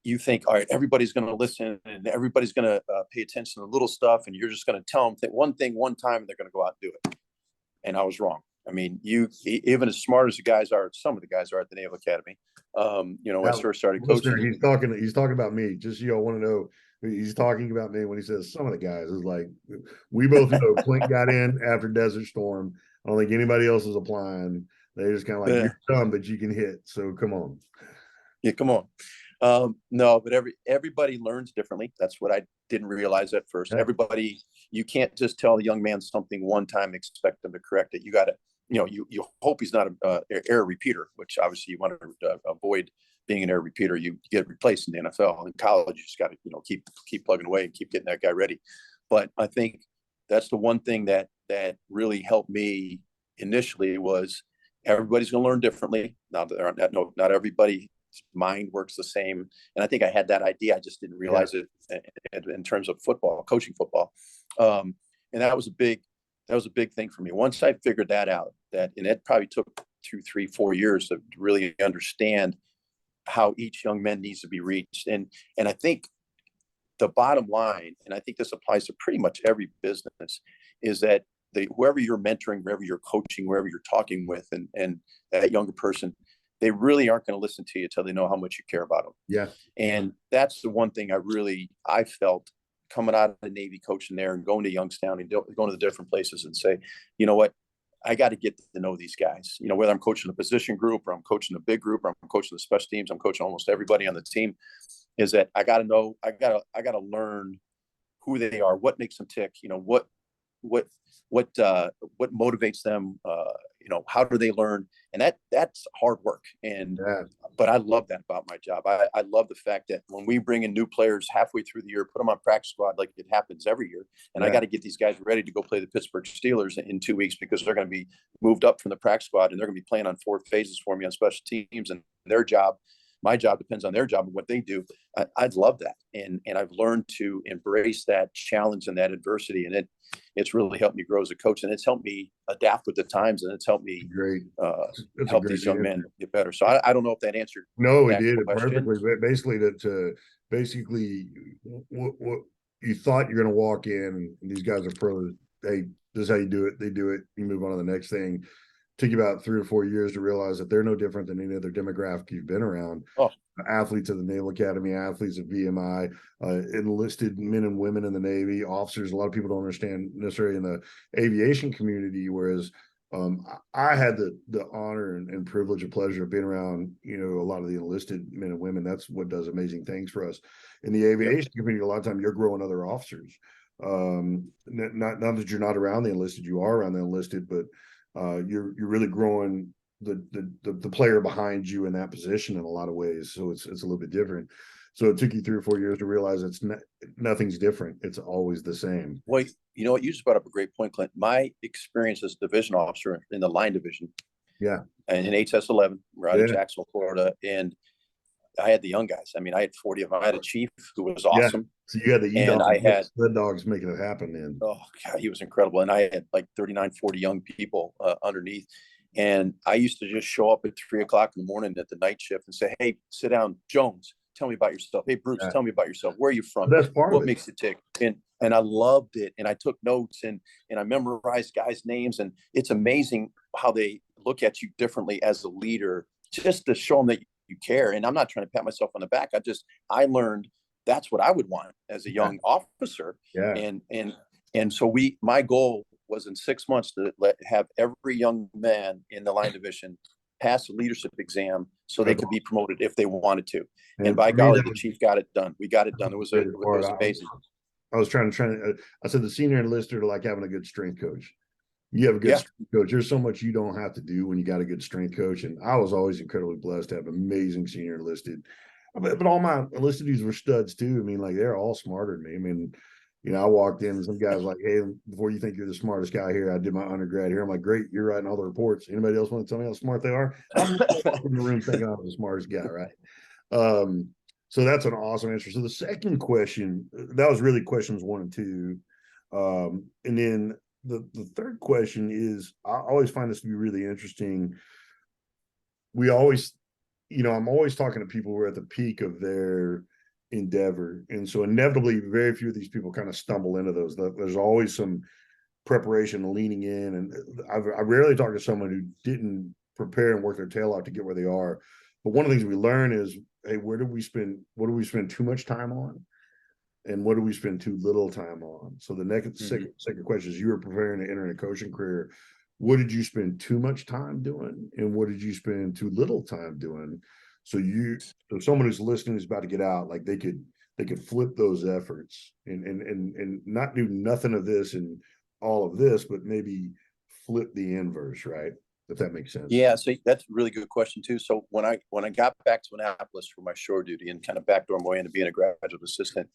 Speaker 2: you think, all right, everybody's going to listen and everybody's going to pay attention to little stuff, and you're just going to tell them one thing one time, and they're going to go out and do it. And I was wrong. I mean, even as smart as the guys are, some of the guys are at the Naval Academy. When I first started coaching,
Speaker 3: he's talking about me. Just want to know, he's talking about me when he says some of the guys. Is like, we both know Clint got in after Desert Storm. I don't think anybody else is applying. They just kind of like, you're dumb, but you can hit. So come on.
Speaker 2: Yeah, come on. No, but everybody learns differently. That's what I didn't realize at first. Yeah. Everybody, you can't just tell a young man something one time, expect them to correct it. You got to, you hope he's not an error repeater, which obviously you want to avoid being an error repeater. You get replaced in the NFL. In college, you just got to, keep plugging away and keep getting that guy ready. But I think that's the one thing that really helped me initially was everybody's going to learn differently. Not everybody mind works the same, and I think I had that idea. I just didn't realize it in terms of football, coaching football, and that was a big thing for me. Once I figured that out, and it probably took 2, 3, 4 years to really understand how each young man needs to be reached. And I think the bottom line, and I think this applies to pretty much every business, is that whoever you're mentoring, wherever you're coaching, wherever you're talking with, and that younger person, they really aren't going to listen to you until they know how much you care about them.
Speaker 3: Yeah.
Speaker 2: And that's the one thing I felt coming out of the Navy, coaching there and going to Youngstown and going to the different places and say, you know what, I got to get to know these guys, whether I'm coaching a position group or I'm coaching a big group or I'm coaching the special teams, I'm coaching almost everybody on the team, is that I got to know, I got to learn who they are, what makes them tick, what motivates them, how do they learn? And that's hard work. And but I love that about my job. I love the fact that when we bring in new players halfway through the year, put them on practice squad like it happens every year, and I got to get these guys ready to go play the Pittsburgh Steelers in 2 weeks, because they're going to be moved up from the practice squad and they're going to be playing on 4 phases for me on special teams, and my job depends on their job and what they do. I'd love that. And I've learned to embrace that challenge and that adversity. And it's really helped me grow as a coach, and it's helped me adapt with the times, and it's helped me help these young men get better. So I don't know if that answered.
Speaker 3: No, it did perfectly. Basically, what you thought you're going to walk in and these guys are pros. Hey, this is how you do it. They do it. You move on to the next thing. Took you about 3 or 4 years to realize that they're no different than any other demographic you've been around.
Speaker 2: Oh,
Speaker 3: athletes of the Naval Academy, athletes of VMI, enlisted men and women in the Navy, officers. A lot of people don't understand necessarily in the aviation community, whereas I had the honor and privilege and pleasure of being around, you know, a lot of the enlisted men and women. That's what does amazing things for us. In the aviation community, a lot of time you're growing other officers. Not that you're not around the enlisted, you are around the enlisted, but you're really growing the player behind you in that position in a lot of ways. So it's a little bit different. So it took you 3 or 4 years to realize nothing's different. It's always the same.
Speaker 2: Well, you know what? You just brought up a great point, Clint. My experience as a division officer in the line division, and in HS-11, we're out of Jacksonville, Florida, and I had the young guys. I mean, I had 40 of them. I had a chief who was awesome.
Speaker 3: So you had the
Speaker 2: and I had
Speaker 3: sled dogs making it happen then.
Speaker 2: Oh God, he was incredible. And I had like 39, 40 young people underneath. And I used to just show up at 3 o'clock in the morning at the night shift and say, hey, sit down, Jones, tell me about yourself. Hey, Bruce, tell me about yourself. Where are you from?
Speaker 3: That's part
Speaker 2: what
Speaker 3: of it.
Speaker 2: Makes you tick? And I loved it. And I took notes and I memorized guys' names. And it's amazing how they look at you differently as a leader, just to show them that you care. And I'm not trying to pat myself on the back. I learned that's what I would want as a young officer. And so my goal was in 6 months to have every young man in the line division pass a leadership exam so they could be promoted if they wanted to. And by golly, the chief got it done. We got it done. It was amazing.
Speaker 3: I was trying to, I said the senior enlisted are like having a good strength coach. You have a good strength coach. There's so much you don't have to do when you got a good strength coach. And I was always incredibly blessed to have amazing senior enlisted. But all my enlisted dudes were studs too. I mean, like they're all smarter than me. I mean, you know, I walked in and some guys like, hey, before you think you're the smartest guy here, I did my undergrad here. I'm like, great, you're writing all the reports. Anybody else want to tell me how smart they are? I'm in the room thinking I'm the smartest guy, right? So that's an awesome answer. So the second question, that was really questions 1 and 2. And then the third question is, I always find this to be really interesting. We always, you know, I'm always talking to people who are at the peak of their endeavor. And so inevitably, very few of these people kind of stumble into those. There's always some preparation leaning in. And I rarely talk to someone who didn't prepare and work their tail off to get where they are. But one of the things we learn is, hey, what do we spend too much time on? And what do we spend too little time on? So the next second question is, you were preparing to enter a coaching career. What did you spend too much time doing? And what did you spend too little time doing? So someone who's listening is about to get out, like they could flip those efforts and not do nothing of this and all of this, but maybe flip the inverse, right? If that makes sense.
Speaker 2: Yeah, so that's a really good question too. So when I got back to Annapolis for my shore duty and kind of backdoor my way into being a graduate assistant,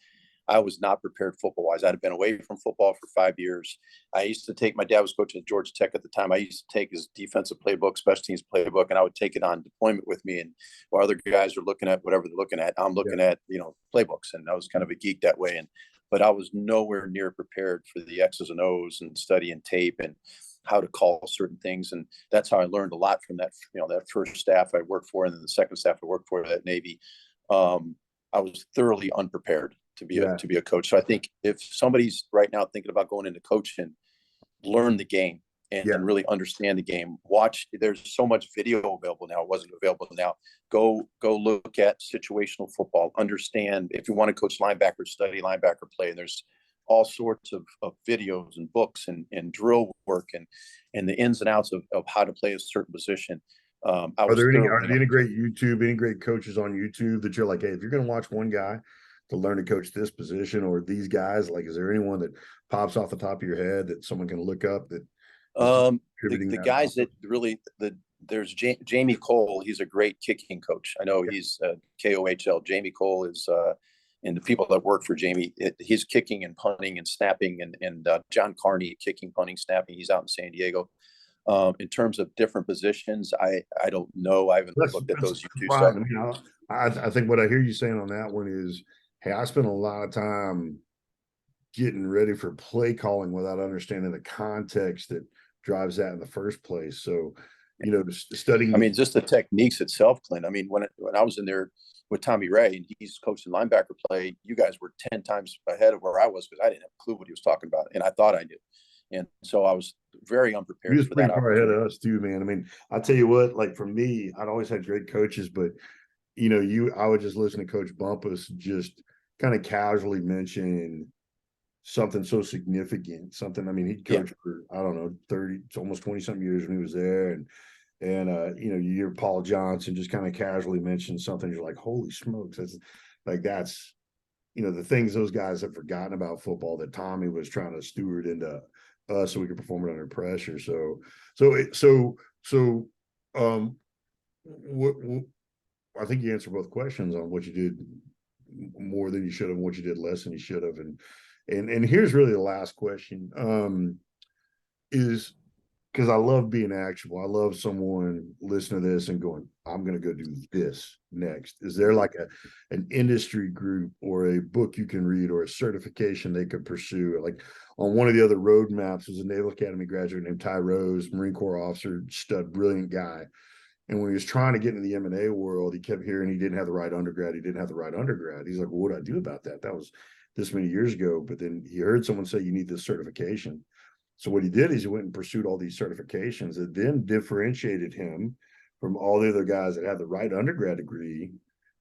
Speaker 2: I was not prepared football-wise. I'd been away from football for 5 years. I used to take, my dad was coaching at Georgia Tech at the time. I used to take his defensive playbook, special teams playbook, and I would take it on deployment with me. And while other guys are looking at whatever they're looking at, I'm looking at, you know, playbooks. And I was kind of a geek that way. But I was nowhere near prepared for the X's and O's and studying tape and how to call certain things. And that's how I learned a lot from that, you know, that first staff I worked for and then the second staff I worked for at Navy. I was thoroughly unprepared to be a coach. So I think if somebody's right now thinking about going into coaching, learn the game and really understand the game. Watch, there's so much video available now. It wasn't available now. Go look at situational football. Understand, if you want to coach linebacker, study linebacker play. And there's all sorts of videos and books and drill work and the ins and outs of how to play a certain position.
Speaker 3: Are there any great coaches on YouTube that you're like, hey, if you're going to watch one guy to learn to coach this position or these guys, like, is there anyone that pops off the top of your head that someone can look up that
Speaker 2: the guys that really there's Jamie Cole. He's a great kicking coach. I know he's KOHL. Jamie Cole is and the people that work for Jamie, he's kicking and punting and snapping and John Carney, kicking, punting, snapping. He's out in San Diego. In terms of different positions, I don't know. I haven't looked at those YouTube stuff.
Speaker 3: You know, I think what I hear you saying on that one is, hey, I spent a lot of time getting ready for play calling without understanding the context that drives that in the first place. So, studying.
Speaker 2: I mean, just the techniques itself, Clint. I mean, when I was in there with Tommy Ray and he's coaching linebacker play, you guys were 10 times ahead of where I was because I didn't have a clue what he was talking about, and I thought I did, and so I was very unprepared.
Speaker 3: He was
Speaker 2: for
Speaker 3: pretty
Speaker 2: that
Speaker 3: far ahead of us too, man. I mean, I tell you what, like for me, I'd always had great coaches, but I would just listen to Coach Bumpus just kind of casually mention something so significant. Something, I mean, he'd coach for, I don't know, 30, almost 20 something years when he was there. You hear Paul Johnson just kind of casually mention something. You're like, holy smokes. That's the things those guys have forgotten about football that Tommy was trying to steward into us so we could perform it under pressure. What I think you answered both questions on what you did more than you should have, and what you did less than you should have. And here's really the last question, is because I love being actionable. I love someone listening to this and going, I'm going to go do this next. Is there like an industry group or a book you can read or a certification they could pursue? Like on one of the other roadmaps was a Naval Academy graduate named Ty Rose, Marine Corps officer, stud, brilliant guy. And when he was trying to get into the M&A world, he kept hearing he didn't have the right undergrad. He didn't have the right undergrad. He's like, well, what do I do about that? That was this many years ago. But then he heard someone say, you need this certification. So what he did is he went and pursued all these certifications that then differentiated him from all the other guys that had the right undergrad degree.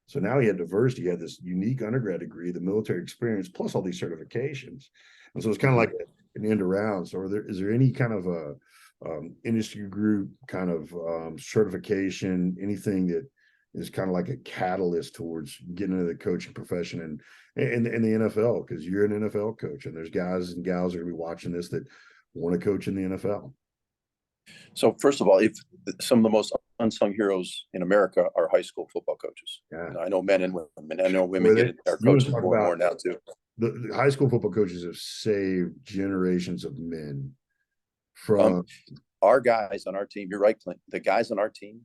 Speaker 3: So now he had diversity. He had this unique undergrad degree, the military experience, plus all these certifications. And so it's kind of like an end around. So is there any kind of a industry group kind of certification, anything that is kind of like a catalyst towards getting into the coaching profession and the NFL? Because you're an NFL coach, and there's guys and gals that are going to be watching this that want to coach in the NFL.
Speaker 2: So first of all, if some of the most unsung heroes in America are high school football coaches.
Speaker 3: Yeah.
Speaker 2: I know men and women. I know women are coaching more and more now too.
Speaker 3: The high school football coaches have saved generations of men from
Speaker 2: our guys on our team. You're right, Clint. The guys on our team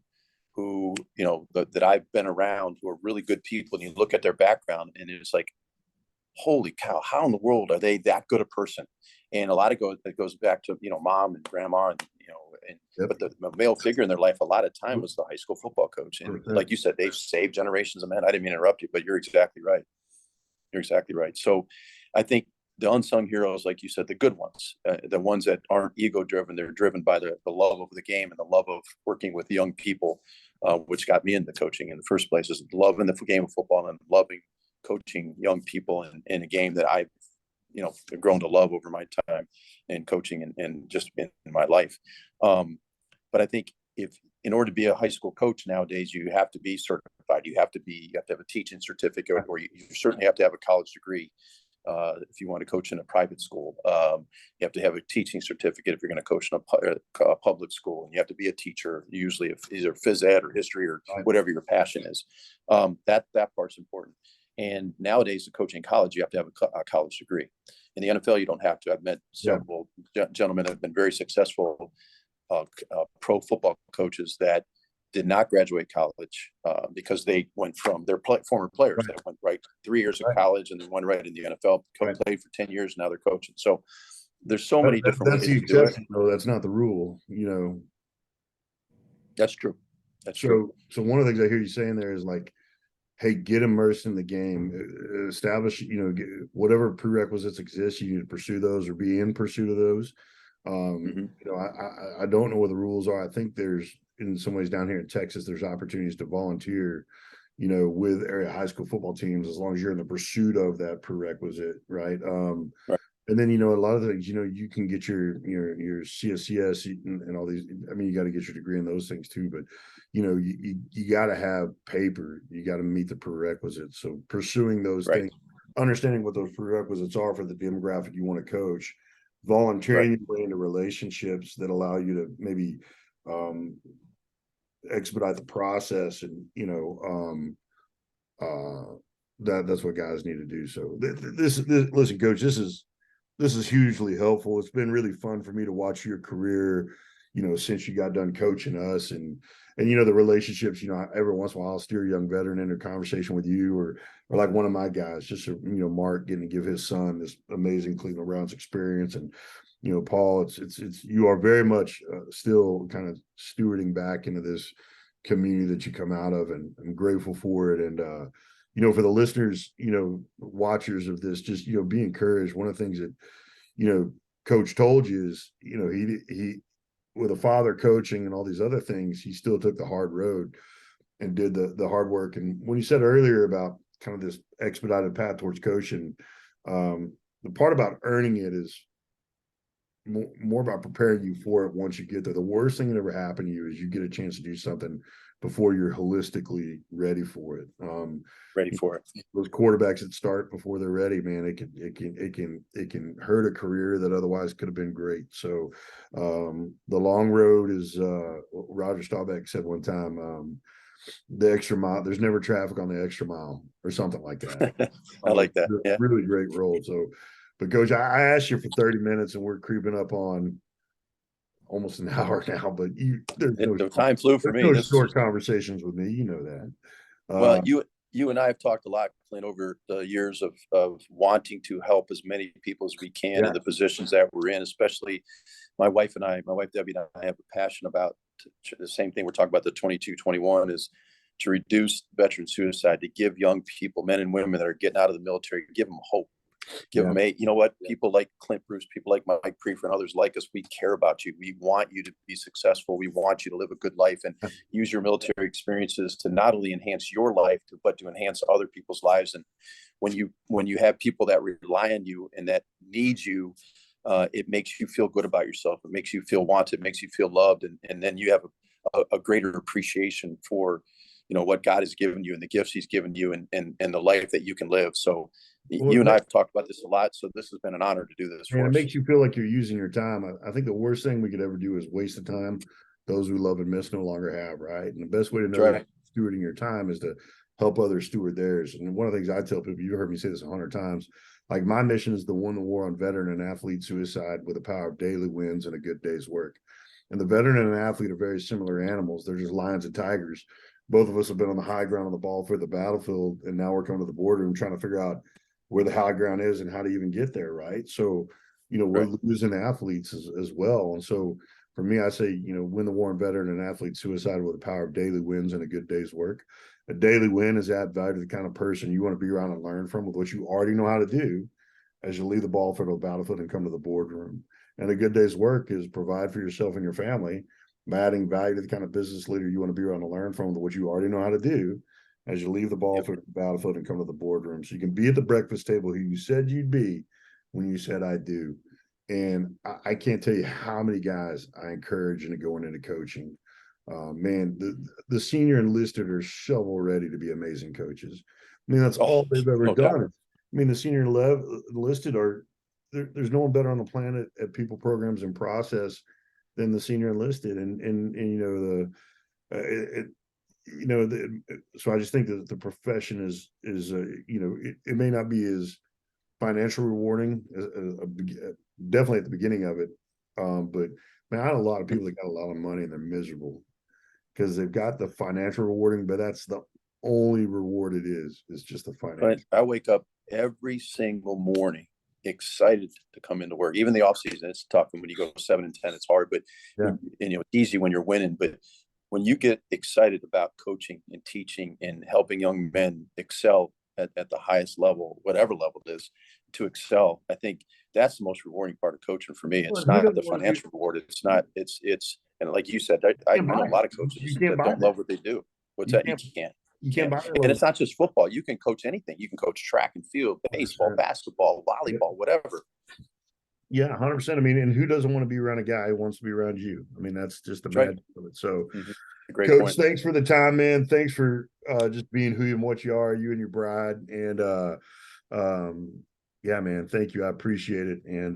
Speaker 2: who, that I've been around, who are really good people, and you look at their background and it's like, holy cow, how in the world are they that good a person? And a lot of it goes back to, mom and grandma and, but the male figure in their life a lot of time was the high school football coach. And like you said, they've saved generations of men. I didn't mean to interrupt you, but you're exactly right. You're exactly right. So I think the unsung heroes, like you said, the good ones, the ones that aren't ego driven, they're driven by the love of the game and the love of working with young people, which got me into coaching in the first place, is loving the game of football and loving coaching young people in a game that I've grown to love over my time in coaching and just in my life. But I think in order to be a high school coach nowadays, you have to be certified. You have to have a teaching certificate, or you certainly have to have a college degree. If you want to coach in a private school, you have to have a teaching certificate if you're going to coach in a public school, and you have to be a teacher, usually either phys ed or history or whatever your passion is. That part's important. And nowadays, to coach in college, you have to have a college degree. In the NFL, you don't have to. I've met several gentlemen that have been very successful pro football coaches that did not graduate college because they went from their former players that went 3 years of college and then went right in the NFL, played for 10 years, now they're coaching. So there's so many different ways to do it.
Speaker 3: No, that's not the rule,
Speaker 2: That's true. That's true.
Speaker 3: So one of the things I hear you saying there is like, hey, get immersed in the game, establish, whatever prerequisites exist, you need to pursue those or be in pursuit of those. I don't know what the rules are. I think there's, in some ways down here in Texas, there's opportunities to volunteer, with area high school football teams, as long as you're in the pursuit of that prerequisite. Right. And then, a lot of things, you can get your CSCS and all these, I mean, you got to get your degree in those things too, but, you got to have paper, you got to meet the prerequisites. So pursuing those things, understanding what those prerequisites are for the demographic you want to coach, volunteering your way into relationships that allow you to maybe expedite the process, and, that's what guys need to do. So this listen, Coach, this is hugely helpful. It's been really fun for me to watch your career, since you got done coaching us, and the relationships, every once in a while I'll steer a young veteran into a conversation with you, or like one of my guys, just Mark, getting to give his son this amazing Cleveland Browns experience, and you know, Paul, it's you are very much still kind of stewarding back into this community that you come out of, and I'm grateful for it. And you know, for the listeners, you know, watchers of this, just, you know, be encouraged. One of the things that, you know, Coach told you is, you know, he with a father coaching and all these other things, he still took the hard road and did the hard work. And when you said earlier about kind of this expedited path towards coaching, the part about earning it is more about preparing you for it once you get there. The worst thing that ever happened to you is you get a chance to do something before you're holistically ready for it.
Speaker 2: Ready for it.
Speaker 3: Those quarterbacks that start before they're ready, man, it can hurt a career that otherwise could have been great. So the long road is Roger Staubach said one time, the extra mile, there's never traffic on the extra mile or something like that.
Speaker 2: I like that. Yeah.
Speaker 3: Really great role. So, but Coach, I asked you for 30 minutes and we're creeping up on almost an hour now, but
Speaker 2: The time flew for me.
Speaker 3: No short conversations with me. You know that.
Speaker 2: Well, you and I have talked a lot, Clint, over the years of wanting to help as many people as we can in the positions that we're in, especially my wife Debbie and I have a passion about the same thing we're talking about, the 22-21, is to reduce veteran suicide, to give young people, men and women that are getting out of the military, give them hope. Give them you know what, people like Clint Bruce, people like Mike Priefer and others like us, we care about you. We want you to be successful. We want you to live a good life and use your military experiences to not only enhance your life, but to enhance other people's lives. And when you have people that rely on you and that need you, it makes you feel good about yourself. It makes you feel wanted, makes you feel loved. And then you have a greater appreciation for, you know, what God has given you and the gifts he's given you and the life that you can live. So you and I have talked about this a lot. So this has been an honor to do this for us.
Speaker 3: It makes you feel like you're using your time. I think the worst thing we could ever do is waste the time those we love and miss no longer have, right? And the best way to know stewarding your time is to help others steward theirs. And one of the things I tell people, you've heard me say this 100 times, like my mission is to win the war on veteran and athlete suicide with the power of daily wins and a good day's work. And the veteran and an athlete are very similar animals. They're just lions and tigers. Both of us have been on the high ground on the ball for the battlefield, and now we're coming to the boardroom trying to figure out where the high ground is and how to even get there, right? So, you know, we're losing athletes as well. And so for me, I say, you know, win the war on veteran and athlete suicide with the power of daily wins and a good day's work. A daily win is add value to the kind of person you want to be around and learn from with what you already know how to do as you leave the ball for the battlefield and come to the boardroom. And a good day's work is provide for yourself and your family by adding value to the kind of business leader you want to be around to learn from with what you already know how to do as you leave the ball for the battlefield and come to the boardroom. So you can be at the breakfast table who you said you'd be when you said I do. And I can't tell you how many guys I encourage into going into coaching. Man, the senior enlisted are shovel ready to be amazing coaches. I mean, that's all they've ever done. I mean, the senior enlisted are there's no one better on the planet at people, programs, and process than the senior enlisted. And you know, so I just think that the profession is you know, it may not be as financial rewarding definitely at the beginning of it, but man, I know a lot of people that got a lot of money and they're miserable because they've got the financial rewarding, but that's the only reward it is just the financial.
Speaker 2: I wake up every single morning excited to come into work. Even the off season, it's tough, and when you go 7 and 10, it's hard, but and you know, it's easy when you're winning. But when you get excited about coaching and teaching and helping young men excel at the highest level, whatever level it is, to excel, I think that's the most rewarding part of coaching for me. It's not the financial reward. It's not. It's and like you said, I know a lot of coaches that don't love what they do. What's that? You can't.
Speaker 3: You can't buy it.
Speaker 2: And it's not just football. You can coach anything. You can coach track and field, baseball, basketball, volleyball, whatever.
Speaker 3: Yeah, 100%. I mean, and who doesn't want to be around a guy who wants to be around you? I mean, that's just the magic of it. So,
Speaker 2: Great
Speaker 3: Coach,
Speaker 2: point.
Speaker 3: thanks for the time, man. Thanks for just being who and what you are, you and your bride. And yeah, man, thank you. I appreciate it. And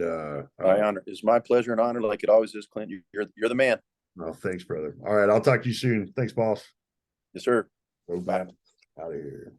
Speaker 2: my honor is my pleasure and honor, like it always is, Clint. You're the man.
Speaker 3: Oh, thanks, brother. All right, I'll talk to you soon. Thanks, boss.
Speaker 2: Yes, sir.
Speaker 3: Go back out of here.